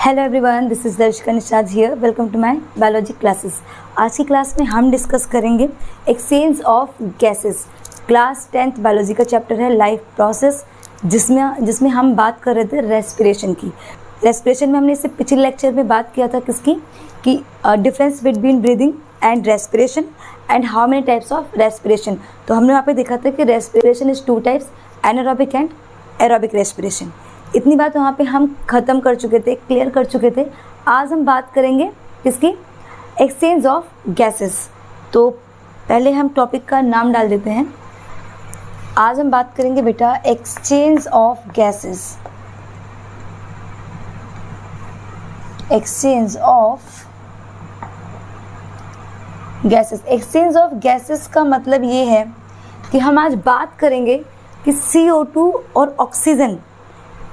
Hello everyone, this is Darshika Nishad here. Welcome to my biology classes. आज की class में हम डिस्कस करेंगे exchange of gases. Class 10th biology का चैप्टर है लाइफ प्रोसेस, जिसमें हम बात कर रहे थे रेस्पिरेशन की। रेस्पिरेशन में हमने इससे पिछले लेक्चर में बात किया था किसकी, कि difference between breathing and respiration and how many types of respiration. तो हमने वहाँ पे देखा था कि respiration is 2 types, anaerobic and aerobic respiration. इतनी बात वहाँ पे हम ख़त्म कर चुके थे, क्लियर कर चुके थे। आज हम बात करेंगे किसकी, एक्सचेंज ऑफ गैसेस। तो पहले हम टॉपिक का नाम डाल देते हैं। आज हम बात करेंगे बेटा exchange of gases. Exchange of gases. Exchange of gases का मतलब ये है कि हम आज बात करेंगे कि CO2 और ऑक्सीजन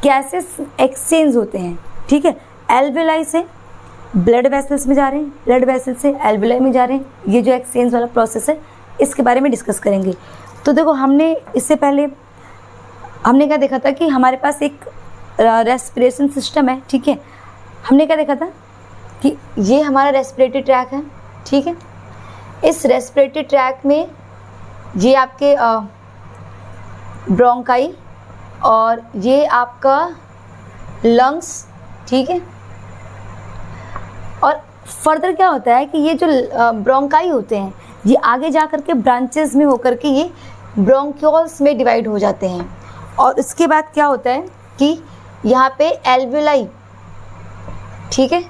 गैसेस एक्सचेंज होते हैं। ठीक है, एल्वेलाई से ब्लड वेसल्स में जा रहे हैं, ब्लड वेसल से एल्वेलाई में जा रहे हैं। ये जो एक्सचेंज वाला प्रोसेस है, इसके बारे में डिस्कस करेंगे। तो देखो, हमने इससे पहले हमने क्या देखा था कि हमारे पास एक रेस्पिरेशन सिस्टम है। ठीक है, हमने क्या देखा था कि ये हमारा रेस्पिरेटरी ट्रैक है। ठीक है, इस रेस्पिरेटरी ट्रैक में ये आपके ब्रोंकाई और ये आपका लंग्स। ठीक है, और फर्दर क्या होता है कि ये जो ब्रोंकाई होते हैं, ये आगे जा कर के ब्रांचेस में होकर के ये ब्रोंक्यूल्स में डिवाइड हो जाते हैं। और इसके बाद क्या होता है कि यहाँ पे एल्वेलाई, ठीक है,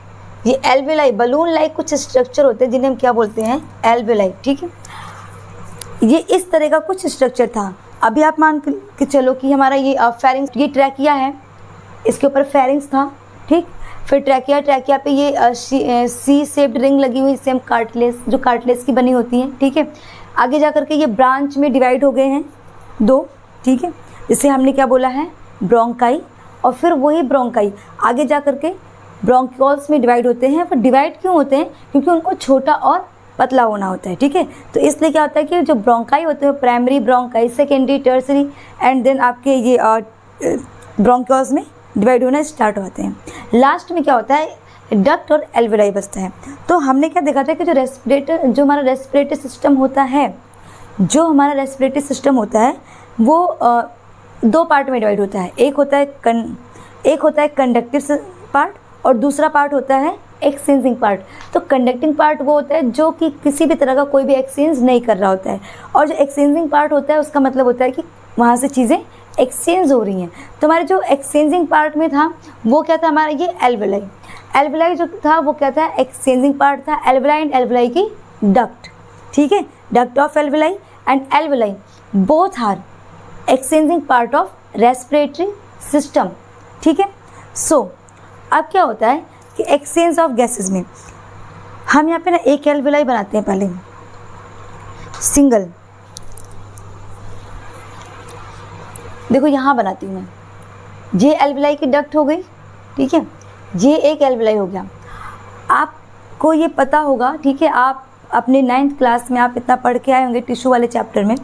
ये एल्वेलाई बलून लाइक कुछ स्ट्रक्चर होते हैं जिन्हें हम क्या बोलते हैं, एल्वेलाई। ठीक है, ये इस तरह का कुछ स्ट्रक्चर था। अभी आप मान के चलो कि हमारा ये फेरिंग्स, ये ट्रैकिया है, इसके ऊपर फेरिंग्स था। ठीक, फिर ट्रैकिया पे ये सी शेप्ड रिंग लगी हुई, सेम कार्टिलेज, जो कार्टिलेज की बनी होती है। ठीक है, आगे जा करके ये ब्रांच में डिवाइड हो गए हैं 2। ठीक है, जिसे हमने क्या बोला है, ब्रोंकाई। और फिर वही ब्रोंकाई आगे जा करके ब्रोंक्यूल्स में डिवाइड होते हैं। फिर डिवाइड क्यों होते हैं, क्योंकि उनको छोटा और पतला होना होता है। ठीक है, तो इसलिए क्या होता है कि जो ब्रोंकाई होते हैं, primary bronchi, secondary, tertiary and then आपके ये ब्रोंक्यूल्स में डिवाइड होना स्टार्ट होते हैं। लास्ट में क्या होता है, डक्ट और एल्वेलाई बचता है। तो हमने क्या देखा था कि जो हमारा रेस्पिरेटरी सिस्टम होता है, वो 2 पार्ट में डिवाइड होता है। एक होता है कंडक्टिव पार्ट और दूसरा पार्ट होता है एक्सचेंजिंग पार्ट। तो कंडक्टिंग पार्ट वो होता है जो कि किसी भी तरह का कोई भी एक्सचेंज नहीं कर रहा होता है, और जो एक्सचेंजिंग पार्ट होता है उसका मतलब होता है कि वहाँ से चीज़ें एक्सचेंज हो रही हैं। तो हमारे जो एक्सचेंजिंग पार्ट में था वो क्या था, हमारा ये एल्वेलाई जो था वो क्या था, एक्सचेंजिंग पार्ट था। एल्वेलाई एंड एल्वेलाई की डक्ट। ठीक है, duct of alveoli and alveoli both are exchanging part of respiratory system. ठीक है, सो अब क्या होता है कि एक्सचेंज ऑफ गैसेस में हम यहाँ पे ना एक एल्वेलाई बनाते हैं, पहले सिंगल। देखो यहाँ बनाती हूँ मैं, ये एल्वेलाई की डक्ट हो गई। ठीक है, ये एक एल्वेलाई हो गया। आपको ये पता होगा, ठीक है, आप अपने 9th क्लास में आप इतना पढ़ के आए होंगे टिश्यू वाले चैप्टर में,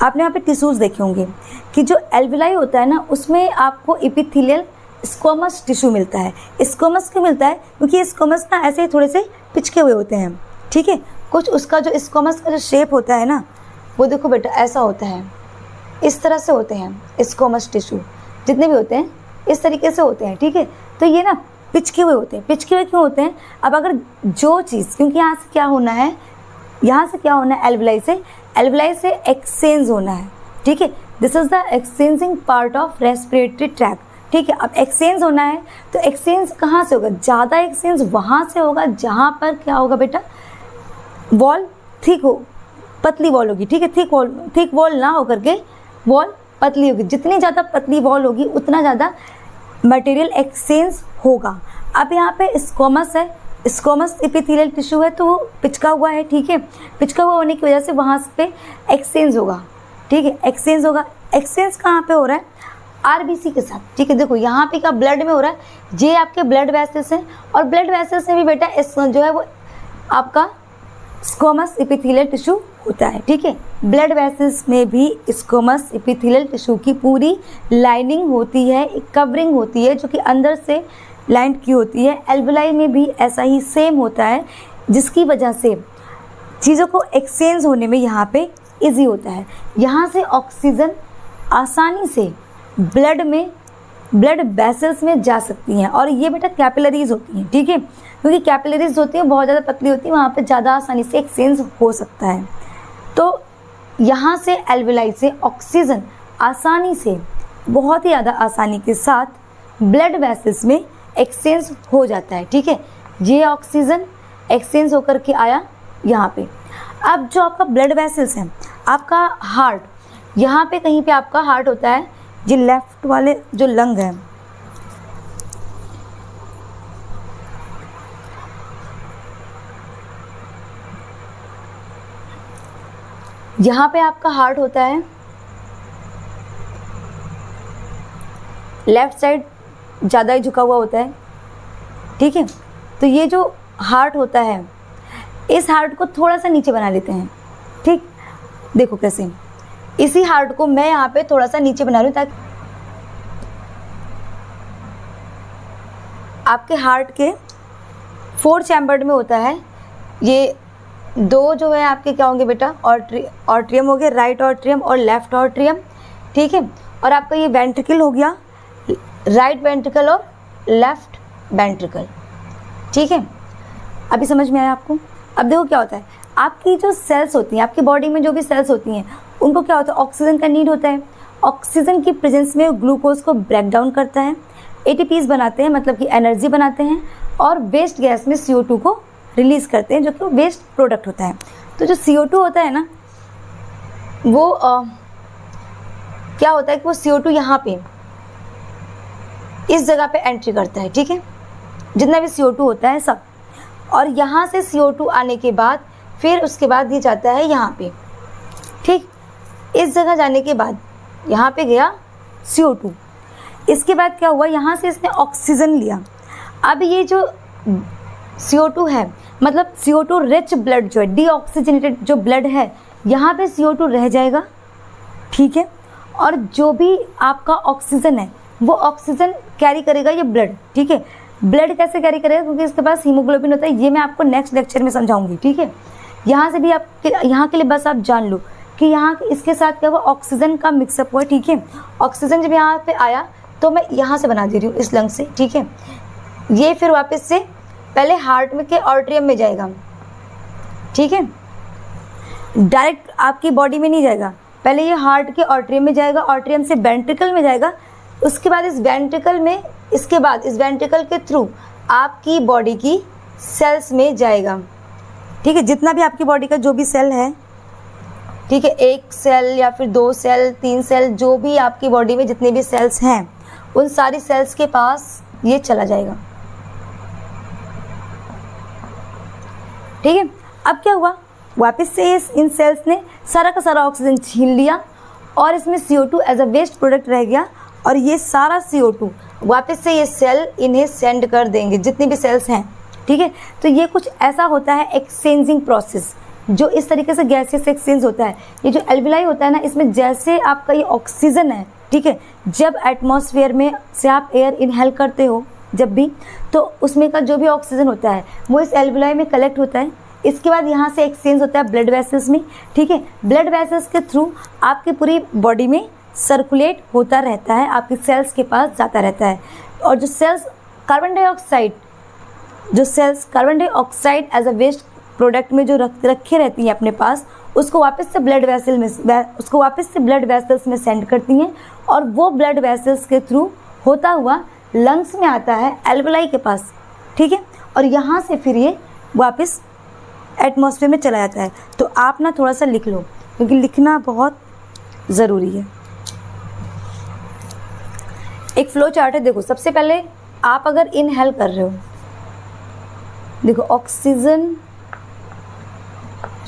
आपने वहाँ पे टिश्यूज़ देखे होंगे कि जो एल्वेलाई होता है ना, उसमें आपको एपिथेलियल स्क्वैमस टिश्यू मिलता है। स्क्वैमस क्यों मिलता है, क्योंकि ये स्क्वैमस ना ऐसे थोड़े से पिचके हुए होते हैं। ठीक है, कुछ उसका जो स्क्वैमस का जो शेप होता है ना, वो देखो बेटा ऐसा होता है, इस तरह से होते हैं स्क्वैमस टिश्यू, जितने भी होते हैं इस तरीके से होते हैं। ठीक है, तो ये ना पिचके हुए होते हैं। पिचके हुए क्यों होते हैं, अब अगर जो चीज़, क्योंकि यहाँ से क्या होना है, एल्वेलाई से एक्सचेंज होना है। ठीक है, this is the exchanging part of respiratory tract. ठीक है, अब एक्सचेंज होना है तो एक्सचेंज कहाँ से होगा, ज़्यादा एक्सचेंज वहाँ से होगा जहाँ पर क्या होगा बेटा, वॉल थिक हो, पतली वॉल होगी। ठीक है, थिक वॉल ना होकर के वॉल पतली होगी। जितनी ज़्यादा पतली वॉल होगी उतना ज़्यादा मटेरियल एक्सचेंज होगा। अब यहाँ पे स्क्वैमस है, स्क्वैमस एपिथेलियल टिश्यू है, तो वो पिचका हुआ है। ठीक है, पिचका हुआ होने की वजह से वहाँ पे एक्सचेंज होगा। ठीक है, एक्सचेंज होगा। एक्सचेंज कहाँ पे हो रहा है, आरबीसी के साथ। ठीक है, देखो यहाँ पे का ब्लड में हो रहा है, ये आपके ब्लड वेसल्स हैं, और ब्लड वेसल्स में भी बेटा जो है वो आपका स्क्वैमस एपिथेलियल टिश्यू होता है। ठीक है, ब्लड वेसल्स में भी स्क्वैमस एपिथेलियल टिश्यू की पूरी लाइनिंग होती है, कवरिंग होती है, जो कि अंदर से लैंड की होती है। एल्वुलाई में भी ऐसा ही सेम होता है, जिसकी वजह से चीज़ों को एक्सचेंज होने में यहाँ पे इजी होता है। यहाँ से ऑक्सीजन आसानी से ब्लड वेसल्स में जा सकती हैं, और ये बेटा कैपिलरीज होती हैं, ठीक है, क्योंकि कैपिलरीज होती हैं बहुत ज़्यादा पतली होती है, वहाँ पे ज़्यादा आसानी से एक्सचेंज हो सकता है। तो यहाँ से एल्वुलाई से ऑक्सीजन आसानी से, बहुत ही ज़्यादा आसानी के साथ ब्लड वेसल्स में एक्सचेंज हो जाता है, ठीक है। ये ऑक्सीजन एक्सचेंज होकर के आया यहाँ पे। अब जो आपका ब्लड वेसल्स हैं, आपका हार्ट, यहाँ पे कहीं पे आपका हार्ट होता है, ये लेफ्ट वाले जो लंग है, यहाँ पे आपका हार्ट होता है, लेफ्ट साइड ज़्यादा ही झुका हुआ होता है, ठीक है। तो ये जो हार्ट होता है, इस हार्ट को थोड़ा सा नीचे बना लेते हैं, ठीक। देखो कैसे, इसी हार्ट को मैं यहाँ पे थोड़ा सा नीचे बना रही हूँ, ताकि आपके हार्ट के 4 चैम्बर्ड में होता है। ये 2 जो है आपके क्या होंगे बेटा, ऑर्ट्रियम हो गया, राइट ऑर्ट्रियम और लेफ्ट ऑर्ट्रियम, ठीक है। और आपका ये वेंट्रिकल हो गया, राइट वेंट्रिकल और लेफ्ट वेंट्रिकल, ठीक है। अभी समझ में आया आपको? अब देखो क्या होता है, आपकी जो सेल्स होती हैं, आपकी बॉडी में जो भी सेल्स होती हैं, उनको क्या होता है, ऑक्सीजन का नीड होता है। ऑक्सीजन की प्रेजेंस में ग्लूकोज को ब्रेक डाउन करता है, एटीपीज बनाते हैं, मतलब कि एनर्जी बनाते हैं, और वेस्ट गैस में CO2 को रिलीज़ करते हैं, जो कि वेस्ट प्रोडक्ट होता है। तो जो CO2 होता है ना, वो क्या होता है कि वो CO2 यहाँ पे इस जगह पे एंट्री करता है, ठीक है, जितना भी CO2 होता है सब। और यहाँ से CO2 आने के बाद फिर उसके बाद ये जाता है यहाँ पे, ठीक। इस जगह जाने के बाद यहाँ पे गया CO2, इसके बाद क्या हुआ, यहाँ से इसने ऑक्सीजन लिया। अब ये जो CO2 है, मतलब CO2 रिच ब्लड जो है, डीऑक्सीजनेटेड जो ब्लड है, यहाँ पे CO2 रह जाएगा, ठीक है। और जो भी आपका ऑक्सीजन है, वो ऑक्सीजन कैरी करेगा ये ब्लड, ठीक है। ब्लड कैसे कैरी करेगा, क्योंकि इसके पास हीमोग्लोबिन होता है, ये मैं आपको नेक्स्ट लेक्चर में समझाऊंगी, ठीक है। यहाँ से भी आप, यहाँ के लिए बस आप जान लो कि यहाँ इसके साथ क्या हुआ, ऑक्सीजन का मिक्सअप हुआ, ठीक है। ऑक्सीजन जब यहाँ पे आया तो मैं यहाँ से बना दे रही हूँ इस लंग से, ठीक है। ये फिर वापस से पहले हार्ट में के ऑर्ट्रियम में जाएगा, ठीक है, डायरेक्ट आपकी बॉडी में नहीं जाएगा, पहले ये हार्ट के ऑर्ट्रियम में जाएगा, ऑर्ट्रियम से वेंट्रिकल में जाएगा, उसके बाद इस वेंट्रिकल में, इसके बाद इस वेंट्रिकल के थ्रू आपकी बॉडी की सेल्स में जाएगा, ठीक है। जितना भी आपकी बॉडी का जो भी सेल है, ठीक है, 1 सेल या फिर 2 सेल 3 सेल, जो भी आपकी बॉडी में जितने भी सेल्स हैं, उन सारी सेल्स के पास ये चला जाएगा, ठीक है। अब क्या हुआ, वापस से इन सेल्स ने सारा का सारा ऑक्सीजन छीन लिया, और इसमें CO2 as a waste product रह गया, और ये सारा CO2 वापस से ये सेल इन्हें सेंड कर देंगे, जितनी भी सेल्स हैं, ठीक है। तो ये कुछ ऐसा होता है एक्सचेंजिंग प्रोसेस, जो इस तरीके से गैसेस एक्सचेंज होता है। ये जो एल्वुलाई होता है ना, इसमें जैसे आपका ये ऑक्सीजन है, ठीक है, जब एटमॉस्फेयर में से आप एयर इनहेल करते हो जब भी, तो उसमें का जो भी ऑक्सीजन होता है वो इस एल्वुलाई में कलेक्ट होता है। इसके बाद यहाँ से एक्सचेंज होता है ब्लड वेसल्स में, ठीक है। ब्लड वेसल्स के थ्रू आपकी पूरी बॉडी में सर्कुलेट होता रहता है, आपकी सेल्स के पास जाता रहता है। और जो cells carbon dioxide as a waste product में जो रखे रहती हैं अपने पास, उसको वापस से ब्लड वेसल्स में सेंड करती हैं, और वो ब्लड वेसल्स के थ्रू होता हुआ लंग्स में आता है एल्वुलाई के पास, ठीक है। और यहाँ से फिर ये वापस एटमॉस्फेयर में चला जाता है। तो आप ना थोड़ा सा लिख लो, क्योंकि लिखना बहुत ज़रूरी है। एक फ्लो चार्ट है, देखो सबसे पहले आप अगर इनहेल कर रहे हो, देखो oxygen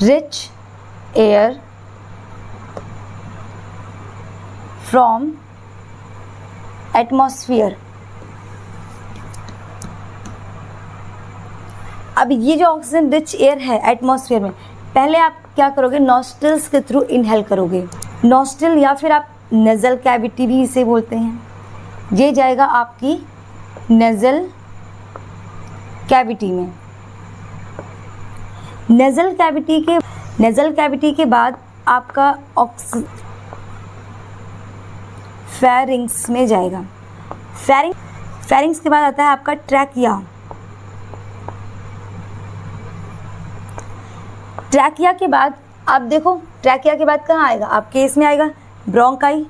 rich air from atmosphere. अब ये जो ऑक्सीजन रिच एयर है एटमॉस्फेयर में, पहले आप क्या करोगे, नॉस्ट्रल्स के थ्रू इनहेल करोगे। नॉस्ट्रल या फिर आप नेज़ल कैविटी भी इसे बोलते हैं। ये जाएगा आपकी नेज़ल कैविटी में। नेजल कैविटी के बाद आपका फेरिंग्स में जाएगा। फेरिंग्स के बाद आता है आपका ट्रैकिया। ट्रैकिया के बाद आप देखो, ट्रैकिया के बाद कहाँ आएगा आपके, इसमें आएगा ब्रोंकाई।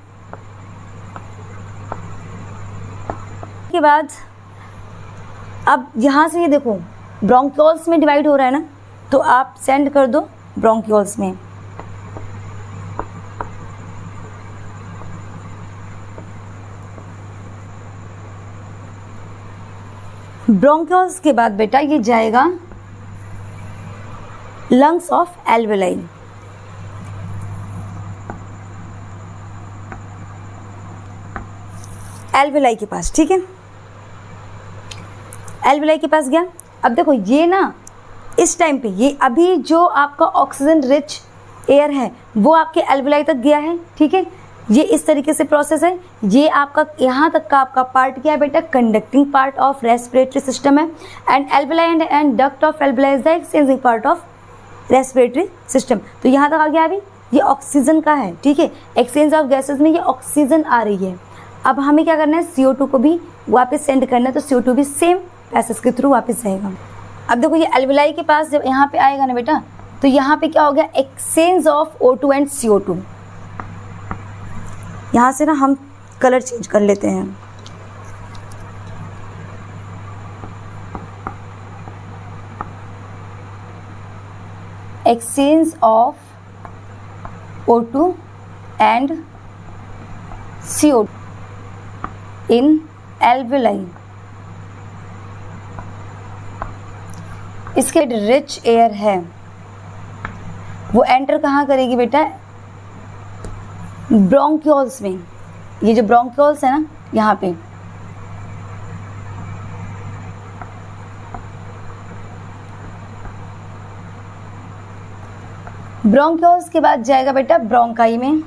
के बाद अब यहाँ से ये देखो ब्रोंकियोल्स में डिवाइड हो रहा है ना, तो आप सेंड कर दो ब्रोंकियोल्स में। ब्रोंकियोल्स के बाद बेटा ये जाएगा लंग्स ऑफ एल्वेलाई। एल्वेलाई के पास, ठीक है, एल्वेलाई के पास गया। अब देखो ये ना इस टाइम पे ये अभी जो आपका ऑक्सीजन रिच एयर है वो आपके एल्वेलाई तक गया है, ठीक है। ये इस तरीके से प्रोसेस है। ये आपका यहाँ तक का आपका पार्ट क्या है बेटा, conducting part of respiratory system है। And alveoli and duct of alveoli is the exchanging part of respiratory system. तो यहाँ तक आ गया। अभी ये ऑक्सीजन का है, ठीक है, एक्सचेंज ऑफ गैसेस में ये ऑक्सीजन आ रही है। अब हमें क्या करना है, CO2 को भी वापस सेंड करना है, तो CO2 भी सेम पैसेज के थ्रू वापस जाएगा। अब देखो ये एल्वेलाई के पास जब यहाँ पे आएगा ना बेटा, तो यहाँ पे क्या हो गया, exchange of O2 and CO2। यहाँ से ना हम कलर चेंज कर लेते हैं। Exchange of O2 and CO2 in alveoli. इसके रिच एयर है वो एंटर कहाँ करेगी बेटा, ब्रोंकियोल्स में। ये जो ब्रोंकियोल्स है ना यहाँ पे, ब्रोंकियोल्स के बाद जाएगा बेटा ब्रोंकाई में।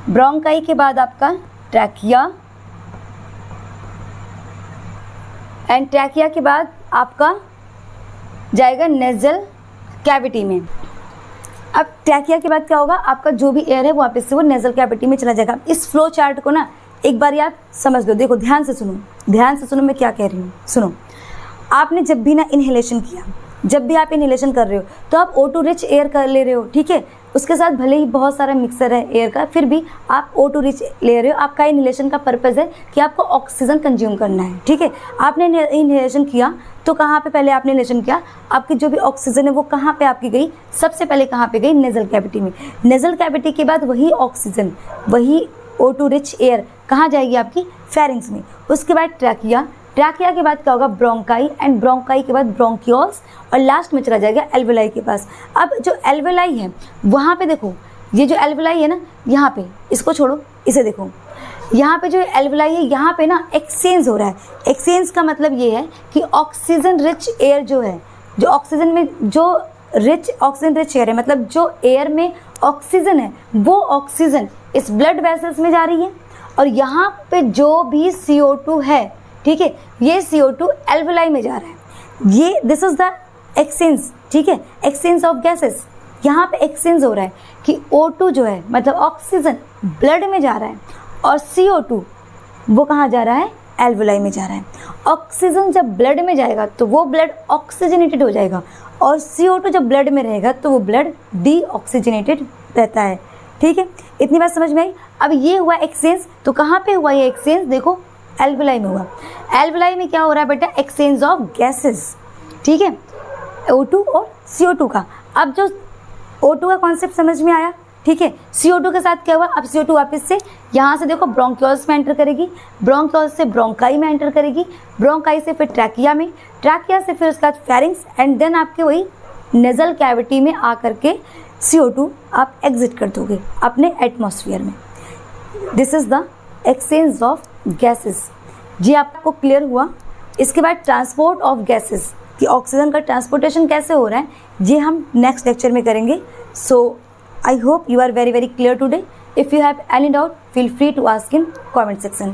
ब्रोंकाई के बाद आपका ट्रैकिया, एंड ट्रैकिया के बाद आपका जाएगा नेजल कैविटी में। अब ट्रैकिया के बाद क्या होगा, आपका जो भी एयर है वो वापस से वो नेजल कैविटी में चला जाएगा। इस फ्लो चार्ट को ना एक बार आप समझ लो। देखो ध्यान से सुनो मैं क्या कह रही हूँ। सुनो, आपने जब भी ना इनहेलेशन किया, जब भी आप इनहेलेशन कर रहे हो तो आप O2 रिच एयर कर ले रहे हो, ठीक है। उसके साथ भले ही बहुत सारा मिक्सर है एयर का, फिर भी आप O2 रिच ले रहे हो। आपका इनहेलेशन का पर्पज़ है कि आपको ऑक्सीजन कंज्यूम करना है, ठीक है। आपने इनहेलेशन किया तो कहाँ पे पहले आपने इनहेलेशन किया, आपकी जो भी ऑक्सीजन है वो कहाँ पे आपकी गई, सबसे पहले कहाँ पे गई, नेजल कैविटी में। नेजल कैविटी के बाद वही ऑक्सीजन, वही O2 रिच एयर कहाँ जाएगी, आपकी फेरिंग्स में। उसके बाद ट्रैकिया के बाद क्या होगा, ब्रोंकाई, एंड ब्रोंकाई के बाद ब्रोंकियोल्स, और लास्ट में चला जाएगा एल्वेलाई के पास। अब जो एल्वेलाई है वहाँ पे देखो, ये जो एल्वेलाई है ना यहाँ पे, इसको छोड़ो, इसे देखो, यहाँ पे जो एल्वेलाई है यहाँ पे ना एक्सचेंज हो रहा है। एक्सचेंज का मतलब ये है कि ऑक्सीजन रिच एयर जो है, जो ऑक्सीजन में जो ऑक्सीजन रिच एयर है, मतलब जो एयर में ऑक्सीजन है वो ऑक्सीजन इस ब्लड वेसल्स में जा रही है, और यहाँ पे जो भी CO2 है, ठीक है, ये CO2 एल्वेलाई में जा रहा है। ये दिस इज द एक्सचेंज, ठीक है, एक्सचेंज ऑफ गैसेस। यहाँ पे एक्सचेंज हो रहा है कि O2 जो है मतलब ऑक्सीजन ब्लड में जा रहा है, और CO2 वो कहाँ जा रहा है, एल्वेलाई में जा रहा है। ऑक्सीजन जब ब्लड में जाएगा तो वो ब्लड ऑक्सीजनेटेड हो जाएगा, और CO2 जब ब्लड में रहेगा तो वो ब्लड डीऑक्सीजनेटेड रहता है, ठीक है। इतनी बात समझ में आई। अब ये हुआ एक्सचेंज, तो कहाँ पे हुआ ये एक्सचेंज, देखो एल्वेलाई में हुआ। एल्वेलाई में क्या हो रहा है बेटा, एक्सचेंज ऑफ गैसेस, ठीक है, O2 और CO2 का। अब जो O2 का कॉन्सेप्ट समझ में आया, ठीक है। CO2 के साथ क्या हुआ, अब CO2 वापस से यहाँ से देखो ब्रोंकियोल्स में एंटर करेगी, ब्रोंकियोल्स से ब्रोंकाई में एंटर करेगी, ब्रोंकाई से फिर ट्रैकिया में, ट्रैकिया से फिर उसके बाद फेरिंग्स, एंड देन आपके वही नेजल कैविटी में आकर के CO2 आप एग्जिट कर दोगे अपने एटमॉस्फेयर में। This is the exchange of gases. जी आपको क्लियर हुआ। इसके बाद ट्रांसपोर्ट ऑफ गैसेस, कि ऑक्सीजन का ट्रांसपोर्टेशन कैसे हो रहा है, ये हम नेक्स्ट लेक्चर में करेंगे। So I hope you are very clear today. If you have any doubt, feel free to ask in comment section.